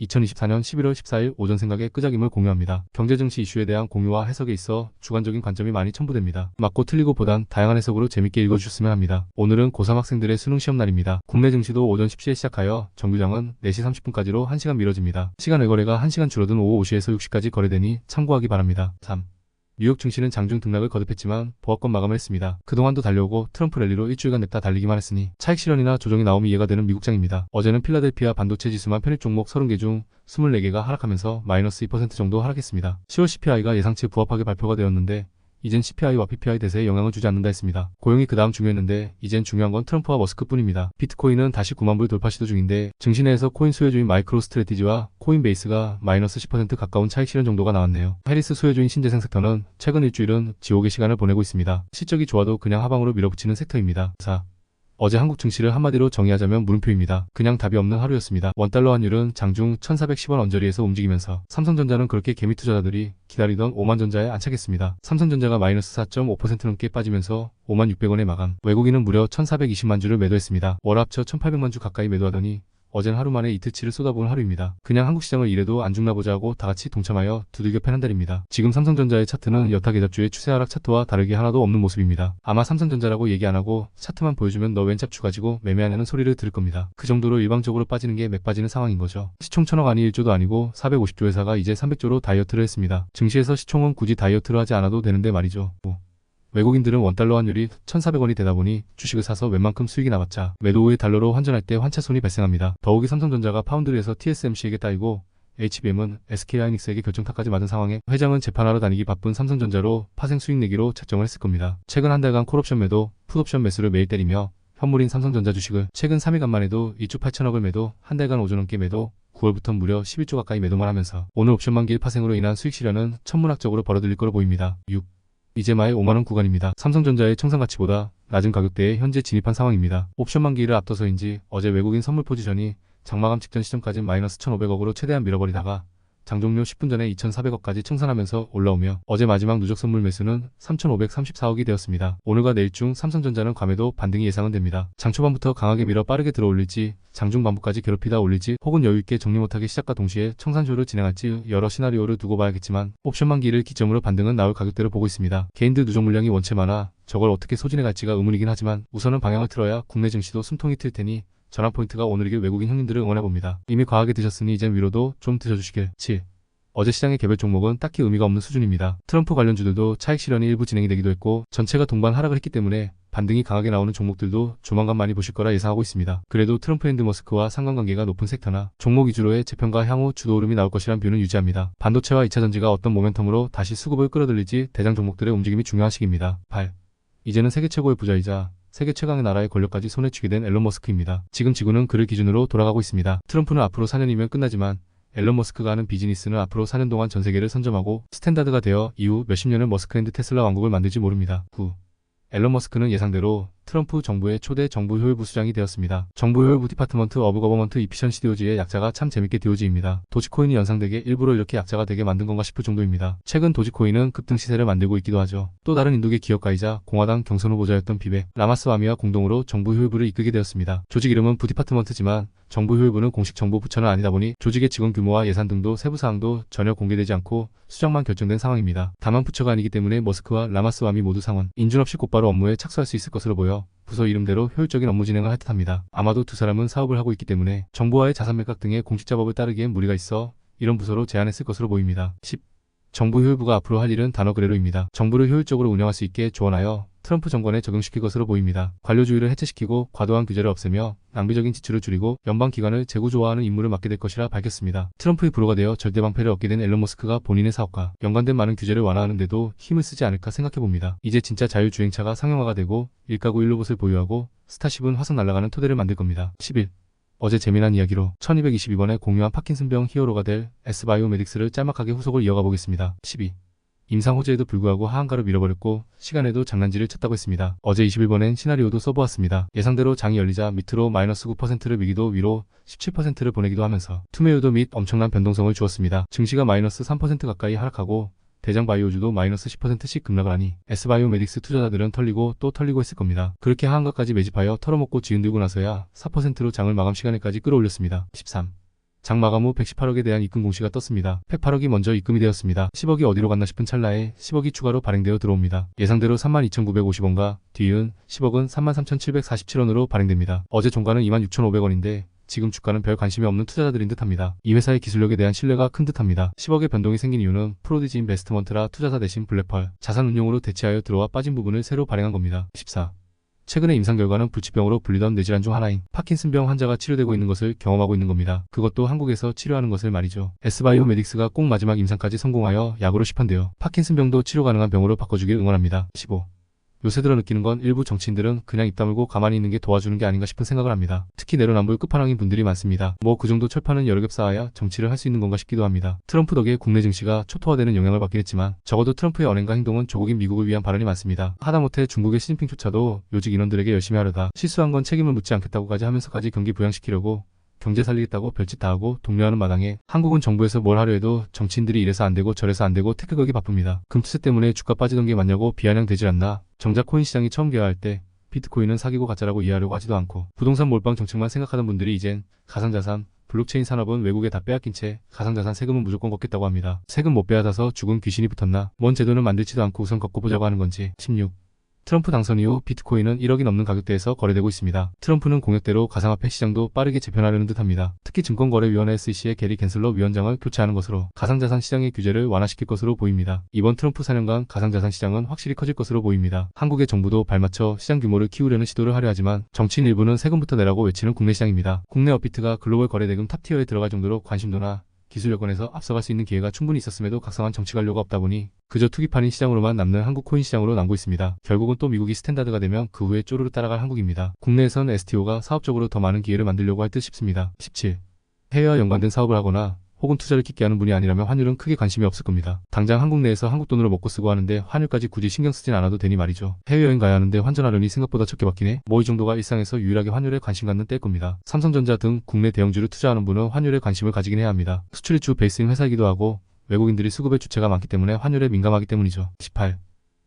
2024년 11월 14일 오전 생각의 끄적임을 공유합니다. 경제 증시 이슈에 대한 공유와 해석에 있어 주관적인 관점이 많이 첨부됩니다. 맞고 틀리고 보단 다양한 해석으로 재밌게 읽어주셨으면 합니다. 오늘은 고3 학생들의 수능 시험 날입니다. 국내 증시도 오전 10시에 시작하여 정규장은 4시 30분까지로 1시간 미뤄집니다. 시간 외거래가 1시간 줄어든 오후 5시에서 6시까지 거래되니 참고하기 바랍니다. 3. 뉴욕 증시는 장중 등락을 거듭했지만 보합권 마감을 했습니다. 그동안도 달려오고 트럼프 랠리로 일주일간 냅다 달리기만 했으니 차익 실현이나 조정이 나오면 이해가 되는 미국장입니다. 어제는 필라델피아 반도체 지수만 편입 종목 30개 중 24개가 하락하면서 마이너스 2% 정도 하락했습니다. 10월 CPI가 예상치에 부합하게 발표가 되었는데 이젠 CPI와 PPI 대세에 영향을 주지 않는다 했습니다. 고용이 그 다음 중요했는데 이젠 중요한 건 트럼프와 머스크뿐입니다. 비트코인은 다시 9만 불 돌파 시도 중인데 증시 내에서 코인 수혜주인 마이크로 스트래티지와 코인베이스가 마이너스 10% 가까운 차익 실현 정도가 나왔네요. 해리스 수혜주인 신재생 섹터는 최근 일주일은 지옥의 시간을 보내고 있습니다. 실적이 좋아도 그냥 하방으로 밀어붙이는 섹터입니다. 4. 어제 한국 증시를 한마디로 정의하자면 물음표입니다. 그냥 답이 없는 하루였습니다. 원달러 환율은 장중 1410원 언저리에서 움직이면서 삼성전자는 그렇게 개미 투자자들이 기다리던 오만전자에 안착했습니다. 삼성전자가 마이너스 4.5% 넘게 빠지면서 5600원에 마감. 외국인은 무려 1420만 주를 매도했습니다. 월 합쳐 1800만 주 가까이 매도하더니 어젠 하루 만에 이틀치를 쏟아부은 하루입니다. 그냥 한국 시장을 이래도 안 죽나 보자 하고 다같이 동참하여 두들겨 패는 달입니다. 지금 삼성전자의 차트는 여타 계잡주의 추세 하락 차트와 다르게 하나도 없는 모습입니다. 아마 삼성전자라고 얘기 안 하고 차트만 보여주면 너 웬 짭주 가지고 매매하냐는 소리를 들을 겁니다. 그 정도로 일방적으로 빠지는 게 맥 빠지는 상황인 거죠. 시총 1000억 아니 1조도 아니고 450조 회사가 이제 300조로 다이어트를 했습니다. 증시에서 시총은 굳이 다이어트를 하지 않아도 되는데 말이죠. 외국인들은 원달러 환율이 1,400원이 되다 보니 주식을 사서 웬만큼 수익이 나봤자 매도 후에 달러로 환전할 때 환차손이 발생합니다. 더욱이 삼성전자가 파운드를 해서 TSMC에게 따이고 HBM은 SK하이닉스에게 결정타까지 맞은 상황에 회장은 재판하러 다니기 바쁜 삼성전자로 파생 수익 내기로 책정을 했을 겁니다. 최근 한 달간 콜옵션 매도, 풋옵션 매수를 매일 때리며 현물인 삼성전자 주식을 최근 3일간만 해도 2조 8천억을 매도, 한 달간 5조 넘게 매도, 9월부터 무려 11조 가까이 매도만 하면서 오늘 옵션 만기일 파생으로 인한 수익 실현은 천문학적으로 벌어들일 거로 보입니다. 6. 이제마의 5만원 구간입니다. 삼성전자의 청산가치보다 낮은 가격대에 현재 진입한 상황입니다. 옵션 만기일을 앞둬서인지 어제 외국인 선물 포지션이 장마감 직전 시점까지 마이너스 1,500억으로 최대한 밀어버리다가 장 종료 10분 전에 2,400억까지 청산하면서 올라오며 어제 마지막 누적 선물 매수는 3,534억이 되었습니다. 오늘과 내일 중 삼성전자는 과매도 반등이 예상은 됩니다. 장 초반부터 강하게 밀어 빠르게 들어올릴지 장중 반부까지 괴롭히다 올릴지 혹은 여유있게 정리 못하게 시작과 동시에 청산쇼를 진행할지 여러 시나리오를 두고 봐야겠지만 옵션 만기를 기점으로 반등은 나올 가격대로 보고 있습니다. 개인들 누적 물량이 원체 많아 저걸 어떻게 소진해갈지가 의문이긴 하지만 우선은 방향을 틀어야 국내 증시도 숨통이 틀 테니 전환 포인트가 오늘이길 외국인 형님들을 응원해봅니다. 이미 과하게 드셨으니 이젠 위로도 좀 드셔주시길. 7. 어제 시장의 개별 종목은 딱히 의미가 없는 수준입니다. 트럼프 관련주들도 차익 실현이 일부 진행이 되기도 했고 전체가 동반 하락을 했기 때문에 반등이 강하게 나오는 종목들도 조만간 많이 보실 거라 예상하고 있습니다. 그래도 트럼프 앤드 머스크와 상관관계가 높은 섹터나 종목 위주로의 재평가 향후 주도 흐름이 나올 것이란 뷰는 유지합니다. 반도체와 2차전지가 어떤 모멘텀으로 다시 수급을 끌어들일지 대장 종목들의 움직임이 중요한 시기입니다. 8. 이제는 세계 최고의 부자이자 세계 최강의 나라의 권력까지 손에 쥐게 된 앨런 머스크입니다. 지금 지구는 그를 기준으로 돌아가고 있습니다. 트럼프는 앞으로 4년이면 끝나지만 앨런 머스크가 하는 비즈니스는 앞으로 4년 동안 전 세계를 선점하고 스탠다드가 되어 이후 몇십 년을 머스크 앤드 테슬라 왕국을 만들지 모릅니다. 9. 앨런 머스크는 예상대로 트럼프 정부의 초대 정부 효율부 수장이 되었습니다. 정부 효율부 디파트먼트 오브 거버먼트 이피션시 DOG의 약자가 참 재밌게 DOG입니다. 도지코인이 연상되게 일부러 이렇게 약자가 되게 만든 건가 싶을 정도입니다. 최근 도지코인은 급등 시세를 만들고 있기도 하죠. 또 다른 인도계 기업가이자 공화당 경선 후보자였던 비벡 라마스와미와 공동으로 정부 효율부를 이끌게 되었습니다. 조직 이름은 부디파트먼트지만 정부 효율부는 공식 정부 부처는 아니다 보니 조직의 직원 규모와 예산 등도 세부 사항도 전혀 공개되지 않고 수장만 결정된 상황입니다. 다만 부처가 아니기 때문에 머스크와 라마스와미 모두 상원, 인준 없이 곧바로 업무에 착수할 수 있을 것으로 보여 부서 이름대로 효율적인 업무 진행을 할 듯합니다. 아마도 두 사람은 사업을 하고 있기 때문에 정부와의 자산 매각 등의 공직자법을 따르기엔 무리가 있어 이런 부서로 제안했을 것으로 보입니다. 10. 정부 효율부가 앞으로 할 일은 단어 그래로입니다. 정부를 효율적으로 운영할 수 있게 조언하여 트럼프 정권에 적용시킬 것으로 보입니다. 관료주의를 해체시키고 과도한 규제를 없애며 낭비적인 지출을 줄이고 연방기관을 재구조화하는 임무를 맡게 될 것이라 밝혔습니다. 트럼프의 불호가 되어 절대방패를 얻게 된 앨런 머스크가 본인의 사업과 연관된 많은 규제를 완화하는 데도 힘을 쓰지 않을까 생각해봅니다. 이제 진짜 자율주행차가 상용화가 되고 일가구 1로봇을 보유하고 스타쉽은 화성 날아가는 토대를 만들 겁니다. 11. 어제 재미난 이야기로 1222번에 공유한 파킨슨병 히어로가 될 S바이오메딕스를 짤막하게 후속을 이어가 보겠습니다. 12. 임상 호재에도 불구하고 하한가로 밀어버렸고 시간에도 장난질을 쳤다고 했습니다. 어제 21번엔 시나리오도 써보았습니다. 예상대로 장이 열리자 밑으로 마이너스 9%를 미기도 위로 17%를 보내기도 하면서 투매유도 및 엄청난 변동성을 주었습니다. 증시가 마이너스 3% 가까이 하락하고 대장 바이오주도 마이너스 10%씩 급락을 하니 S바이오메딕스 투자자들은 털리고 또 털리고 했을 겁니다. 그렇게 하한가까지 매집하여 털어먹고 지은들고 나서야 4%로 장을 마감 시간에까지 끌어올렸습니다. 13. 장 마감 후 118억에 대한 입금 공시가 떴습니다. 108억이 먼저 입금이 되었습니다. 10억이 어디로 갔나 싶은 찰나에 10억이 추가로 발행되어 들어옵니다. 예상대로 32,950원과 뒤이은 10억은 33,747원으로 발행됩니다. 어제 종가는 26,500원인데 지금 주가는 별 관심이 없는 투자자들인 듯합니다. 이 회사의 기술력에 대한 신뢰가 큰 듯합니다. 10억의 변동이 생긴 이유는 프로디지 인베스트먼트라 투자자 대신 블랙펄, 자산운용으로 대체하여 들어와 빠진 부분을 새로 발행한 겁니다. 14. 최근의 임상 결과는 불치병으로 불리던 뇌질환 중 하나인 파킨슨병 환자가 치료되고 있는 것을 경험하고 있는 겁니다. 그것도 한국에서 치료하는 것을 말이죠. S바이오메딕스가 꼭 마지막 임상까지 성공하여 약으로 시판되어 파킨슨병도 치료 가능한 병으로 바꿔주길 응원합니다. 15. 요새 들어 느끼는 건 일부 정치인들은 그냥 입 다물고 가만히 있는 게 도와주는 게 아닌가 싶은 생각을 합니다. 특히 내로남불 끝판왕인 분들이 많습니다. 뭐 그 정도 철판은 여러 겹 쌓아야 정치를 할 수 있는 건가 싶기도 합니다. 트럼프 덕에 국내 증시가 초토화되는 영향을 받긴 했지만 적어도 트럼프의 언행과 행동은 조국인 미국을 위한 발언이 많습니다. 하다못해 중국의 시진핑조차도 요직 인원들에게 열심히 하려다 실수한 건 책임을 묻지 않겠다고까지 하면서까지 경기 부양시키려고 경제 살리겠다고 별짓 다 하고 독려하는 마당에 한국은 정부에서 뭘 하려 해도 정치인들이 이래서 안 되고 저래서 안 되고 태클 걸기 바쁩니다. 금투세 때문에 주가 빠지던 게 맞냐고 비아냥되질 않나. 정작 코인 시장이 처음 개화할 때 비트코인은 사기고 가짜라고 이해하려고 하지도 않고 부동산 몰빵 정책만 생각하던 분들이 이젠 가상자산, 블록체인 산업은 외국에 다 빼앗긴 채 가상자산 세금은 무조건 걷겠다고 합니다. 세금 못 빼앗아서 죽은 귀신이 붙었나? 뭔 제도는 만들지도 않고 우선 걷고 보자고 하는 건지. 16. 트럼프 당선 이후 비트코인은 1억이 넘는 가격대에서 거래되고 있습니다. 트럼프는 공약대로 가상화폐 시장도 빠르게 재편하려는 듯합니다. 특히 증권거래위원회 SEC의 게리 갠슬러 위원장을 교체하는 것으로 가상자산 시장의 규제를 완화시킬 것으로 보입니다. 이번 트럼프 4년간 가상자산 시장은 확실히 커질 것으로 보입니다. 한국의 정부도 발맞춰 시장 규모를 키우려는 시도를 하려 하지만 정치인 일부는 세금부터 내라고 외치는 국내 시장입니다. 국내 업비트가 글로벌 거래대금 탑티어에 들어갈 정도로 관심도나 기술 여건에서 앞서갈 수 있는 기회가 충분히 있었음에도 각성한 정치 관료가 없다 보니 그저 투기판인 시장으로만 남는 한국 코인 시장으로 남고 있습니다. 결국은 또 미국이 스탠다드가 되면 그 후에 쪼르르 따라갈 한국입니다. 국내에선 STO가 사업적으로 더 많은 기회를 만들려고 할 듯 싶습니다. 17. 해외와 연관된 사업을 하거나 혹은 투자를 깊게 하는 분이 아니라면 환율은 크게 관심이 없을 겁니다. 당장 한국 내에서 한국 돈으로 먹고 쓰고 하는데 환율까지 굳이 신경 쓰진 않아도 되니 말이죠. 해외여행 가야 하는데 환전하려니 생각보다 적게 받기네. 뭐 이 정도가 일상에서 유일하게 환율에 관심 갖는 때일 겁니다. 삼성전자 등 국내 대형주를 투자하는 분은 환율에 관심을 가지긴 해야 합니다. 수출이 주 베이스인 회사이기도 하고 외국인들이 수급의 주체가 많기 때문에 환율에 민감하기 때문이죠. 18.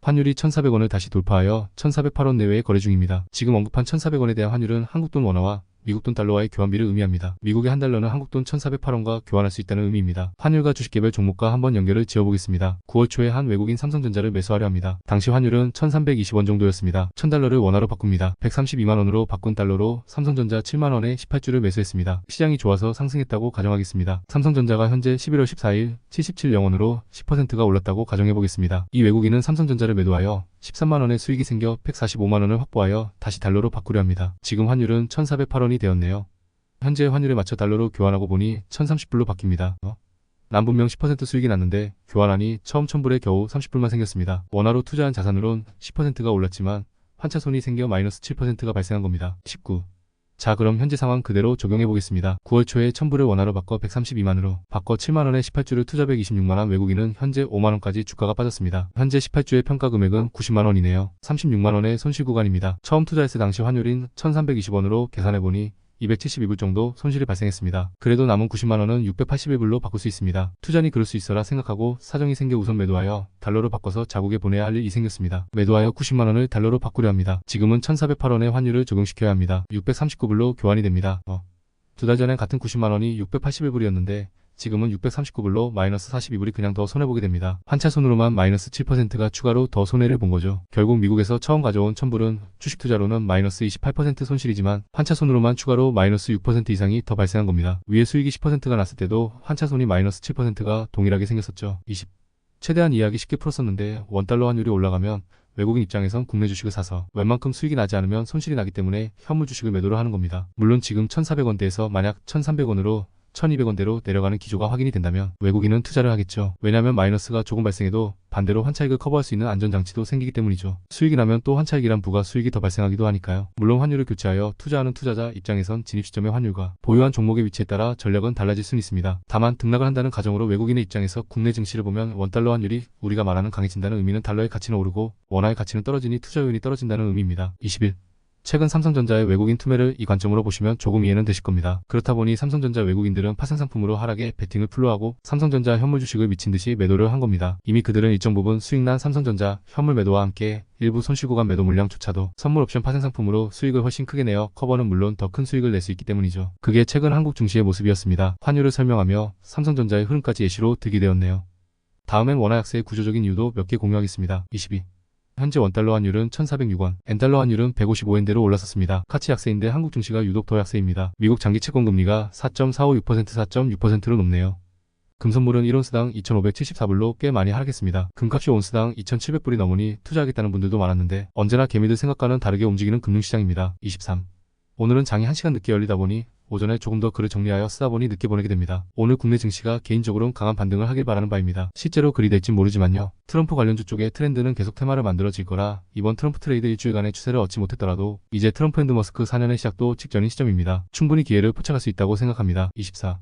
환율이 1,400원을 다시 돌파하여 1,408원 내외에 거래 중입니다. 지금 언급한 1,400원에 대한 환율은 한국돈 원화와 미국돈 달러와의 교환비를 의미합니다. 미국의 한 달러는 한국돈 1,408원과 교환할 수 있다는 의미입니다. 환율과 주식개별 종목과 한번 연결을 지어보겠습니다. 9월 초에 한 외국인 삼성전자를 매수하려 합니다. 당시 환율은 1,320원 정도였습니다. 1,000달러를 원화로 바꿉니다. 132만원으로 바꾼 달러로 삼성전자 7만원에 18주를 매수했습니다. 시장이 좋아서 상승했다고 가정하겠습니다. 삼성전자가 현재 11월 14일 77영원으로 10%가 올랐다고 가정해보겠습니다. 이 외국인은 삼성전자를 매도하여 13만원의 수익이 생겨 145만원을 확보하여 다시 달러로 바꾸려 합니다. 지금 환율은 1,408원이 되었네요. 현재 환율에 맞춰 달러로 교환하고 보니 1,030불로 바뀝니다. 난 분명 10% 수익이 났는데 교환하니 처음 1,000불에 겨우 30불만 생겼습니다. 원화로 투자한 자산으론 10%가 올랐지만 환차손이 생겨 마이너스 7%가 발생한 겁니다. 19. 자, 그럼 현재 상황 그대로 적용해보겠습니다. 9월 초에 1,000불을 원화로 바꿔 132만원으로 바꿔 7만원에 18주를 투자 126만원 외국인은 현재 5만원까지 주가가 빠졌습니다. 현재 18주의 평가 금액은 90만원이네요. 36만원의 손실 구간입니다. 처음 투자했을 당시 환율인 1,320원으로 계산해보니 272불 정도 손실이 발생했습니다. 그래도 남은 90만원은 681불로 바꿀 수 있습니다. 투자니 그럴 수 있어라 생각하고 사정이 생겨 우선 매도하여 달러로 바꿔서 자국에 보내야 할 일이 생겼습니다. 매도하여 90만원을 달러로 바꾸려 합니다. 지금은 1,408원의 환율을 적용시켜야 합니다. 639불로 교환이 됩니다. 두 달 전엔 같은 90만원이 681불이었는데 지금은 639불로 마이너스 42불이 그냥 더 손해보게 됩니다. 환차손으로만 마이너스 7%가 추가로 더 손해를 본 거죠. 결국 미국에서 처음 가져온 1,000불은 주식 투자로는 마이너스 28% 손실이지만 환차손으로만 추가로 마이너스 6% 이상이 더 발생한 겁니다. 위에 수익이 10%가 났을 때도 환차손이 마이너스 7%가 동일하게 생겼었죠. 20. 최대한 이해하기 쉽게 풀었었는데 원달러 환율이 올라가면 외국인 입장에선 국내 주식을 사서 웬만큼 수익이 나지 않으면 손실이 나기 때문에 현물 주식을 매도를 하는 겁니다. 물론 지금 1,400원대에서 만약 1,300원으로 1,200원대로 내려가는 기조가 확인이 된다면 외국인은 투자를 하겠죠. 왜냐하면 마이너스가 조금 발생해도 반대로 환차익을 커버할 수 있는 안전장치도 생기기 때문이죠. 수익이 나면 또 환차익이란 부가 수익이 더 발생하기도 하니까요. 물론 환율을 교체하여 투자하는 투자자 입장에선 진입 시점의 환율과 보유한 종목의 위치에 따라 전략은 달라질 수는 있습니다. 다만 등락을 한다는 가정으로 외국인의 입장에서 국내 증시를 보면 원달러 환율이 우리가 말하는 강해진다는 의미는 달러의 가치는 오르고 원화의 가치는 떨어지니 투자 요인이 떨어진다는 의미입니다. 21. 최근 삼성전자의 외국인 투매를 이 관점으로 보시면 조금 이해는 되실 겁니다. 그렇다 보니 삼성전자 외국인들은 파생 상품으로 하락에 베팅을 풀로하고 삼성전자 현물 주식을 미친 듯이 매도를 한 겁니다. 이미 그들은 일정 부분 수익난 삼성전자 현물 매도와 함께 일부 손실 구간 매도 물량조차도 선물 옵션 파생 상품으로 수익을 훨씬 크게 내어 커버는 물론 더 큰 수익을 낼 수 있기 때문이죠. 그게 최근 한국 증시의 모습이었습니다. 환율을 설명하며 삼성전자의 흐름까지 예시로 들게 되었네요. 다음엔 원화 약세의 구조적인 이유도 몇 개 공유하겠습니다. 22. 현재 원달러 환율은 1,406원, 엔달러 환율은 155엔대로 올랐었습니다. 카치 약세인데 한국 증시가 유독 더 약세입니다. 미국 장기 채권 금리가 4.456%, 4.6%로 높네요. 금선물은 1온스당 2,574불로 꽤 많이 하락했습니다. 금값이 온스당 2,700불이 넘으니 투자하겠다는 분들도 많았는데 언제나 개미들 생각과는 다르게 움직이는 금융시장입니다. 23. 오늘은 장이 1시간 늦게 열리다 보니 오전에 조금 더 글을 정리하여 쓰다 보니 늦게 보내게 됩니다. 오늘 국내 증시가 개인적으로는 강한 반등을 하길 바라는 바입니다. 실제로 그리 될진 모르지만요. 트럼프 관련주 쪽의 트렌드는 계속 테마를 만들어질 거라 이번 트럼프 트레이드 일주일간의 추세를 얻지 못했더라도 이제 트럼프 앤드 머스크 4년의 시작도 직전인 시점입니다. 충분히 기회를 포착할 수 있다고 생각합니다. 24.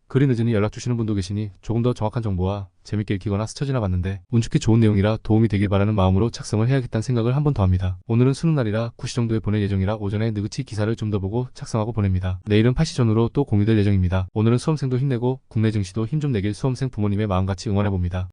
글이 늦으니 연락 주시는 분도 계시니 조금 더 정확한 정보와 재밌게 읽히거나 스쳐 지나봤는데 운 좋게 좋은 내용이라 도움이 되길 바라는 마음으로 작성을 해야겠다는 생각을 한 번 더 합니다. 오늘은 수능 날이라 9시 정도에 보낼 예정이라 오전에 느긋이 기사를 좀 더 보고 작성하고 보냅니다. 내일은 8시 전후로 또 공유될 예정입니다. 오늘은 수험생도 힘내고 국내 증시도 힘 좀 내길 수험생 부모님의 마음같이 응원해봅니다.